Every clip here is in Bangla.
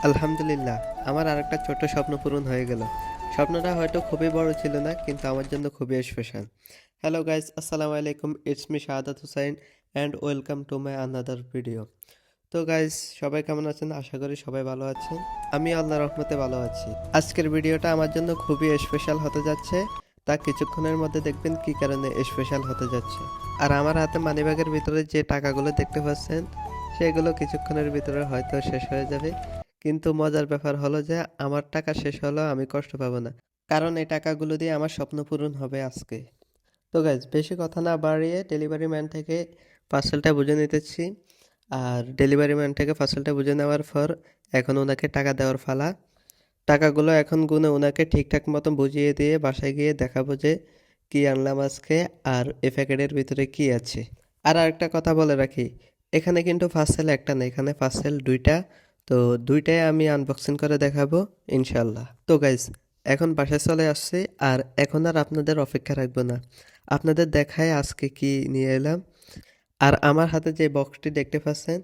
আলহামদুলিল্লাহ, আমার আরেকটা ছোট্ট স্বপ্ন পূরণ হয়ে গেল। স্বপ্নটা হয়তো খুবই বড় ছিল না, কিন্তু আমার জন্য খুবই স্পেশাল। হ্যালো গাইস, আসসালামু আলাইকুম। It's me Shahadat Hussain and welcome to my another video. তো গাইস, সবাই কেমন আছেন? আশা করি সবাই ভালো আছেন। আমি আল্লাহর রহমতে ভালো আছি। আজকের ভিডিওটা আমার জন্য খুবই স্পেশাল হতে যাচ্ছে। তা কিছুক্ষণের মধ্যে দেখবেন কী কারণে স্পেশাল হতে যাচ্ছে। আর আমার হাতে মানিব্যাগের ভিতরে যে টাকাগুলো দেখতে পাচ্ছেন, সেগুলো কিছুক্ষণের ভিতরে হয়তো শেষ হয়ে যাবে। কিন্তু মজার ব্যাপার হলো যে আমার টাকা শেষ হলেও আমি কষ্ট পাবো না, কারণ এই টাকাগুলো দিয়ে আমার স্বপ্ন পূরণ হবে আজকে। তো গাইজ, বেশি কথা না বাড়িয়ে ডেলিভারি ম্যান থেকে পার্সেলটা বুঝে নিতেছি। আর ডেলিভারি ম্যান থেকে পার্সেলটা বুঝে নেওয়ার পর এখন ওনাকে টাকা দেওয়ার পালা। টাকাগুলো এখন গুনে ওনাকে ঠিকঠাক মতো বুঝিয়ে দিয়ে বাসায় গিয়ে দেখাবো যে কী আনলাম আজকে, আর এ প্যাকেটের ভিতরে কী আছে। আর আরেকটা কথা বলে রাখি, এখানে কিন্তু পার্সেল একটা না, এখানে পার্সেল দুইটা। তো দুইটাই আমি আনবক্সিং করে দেখাবো ইনশাল্লাহ। তো গাইজ, এখন বাসায় চলে আসছি, আর এখন আর আপনাদের অপেক্ষা রাখবো না, আপনাদের দেখায় আজকে কি নিয়ে এলাম। আর আমার হাতে যে বক্সটি দেখতে পাচ্ছেন,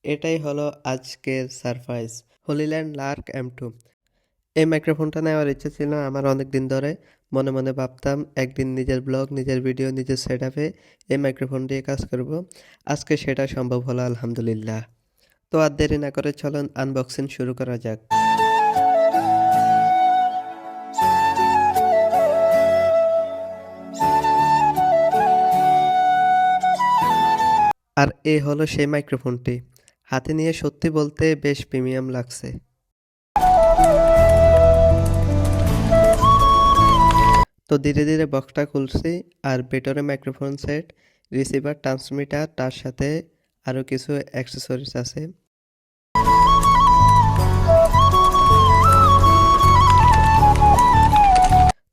এটাই হলো আজকের সারপ্রাইজ, হলিল্যান্ড লার্ক M2। এই মাইক্রোফোনটা নেওয়ার ইচ্ছে ছিল আমার অনেক দিন ধরে। মনে মনে ভাবতাম একদিন নিজের ব্লগ, নিজের ভিডিও, নিজের সেট আপে এই মাইক্রোফোন দিয়ে কাজ করব। আজকে সেটা সম্ভব হলো আলহামদুলিল্লাহ। তো আর দেরি না করে চলুন আনবক্সিং শুরু করা যাক। আর এই হলো সেই মাইক্রোফোনটি, হাতে নিয়ে সত্যি বলতে বেশ প্রিমিয়াম লাগছে। তো ধীরে ধীরে বক্সটা খুলছি, আর ভেতরে মাইক্রোফোন সেট, রিসিভার, ট্রান্সমিটার, তার সাথে আরও কিছু অ্যাক্সেসরিজ আছে।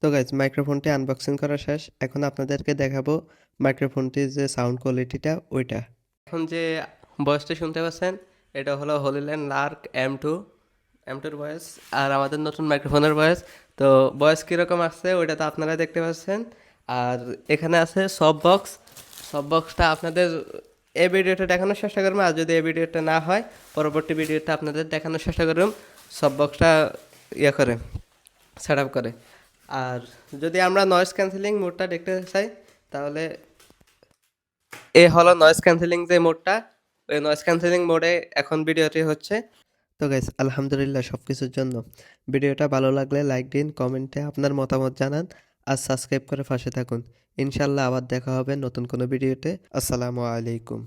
তো গাইজ, মাইক্রোফোনটি আনবক্সিং করা শেষ। এখন আপনাদেরকে দেখাবো মাইক্রোফোনটির যে সাউন্ড কোয়ালিটিটা, ওইটা। এখন যে ভয়েসটা শুনতে পাচ্ছেন, এটা হলো হলিল্যান্ড লার্ক M2-এর ভয়েস, আর আমাদের নতুন মাইক্রোফোনের ভয়েস। তো ভয়েস কীরকম আসছে ওইটা তো আপনারা দেখতে পাচ্ছেন। আর এখানে আছে সব বক্সটা আপনাদের এই ভিডিওটা দেখানোর চেষ্টা করবো, আর যদি এই ভিডিওটা না হয় পরবর্তী ভিডিওটা আপনাদের দেখানোর চেষ্টা করুন সব বক্সটা ইয়ে করে, সেট আপ করে। আর যদি আমরা নয়েজ ক্যান্সেলিং মোডটা দেখতে চাই, তাহলে এ হলো নয়েজ ক্যান্সেলিং যে মোডটা, ওই নয়েজ ক্যান্সেলিং মোডে এখন ভিডিওটি হচ্ছে। তো গাইস, আলহামদুলিল্লাহ সব কিছুর জন্য। ভিডিওটা ভালো লাগলে লাইক দিন, কমেন্টে আপনার মতামত জানান, আর সাবস্ক্রাইব করে পাশে থাকুন। ইনশাল্লাহ আবার দেখা হবে নতুন কোনো ভিডিওতে। আসসালামু আলাইকুম।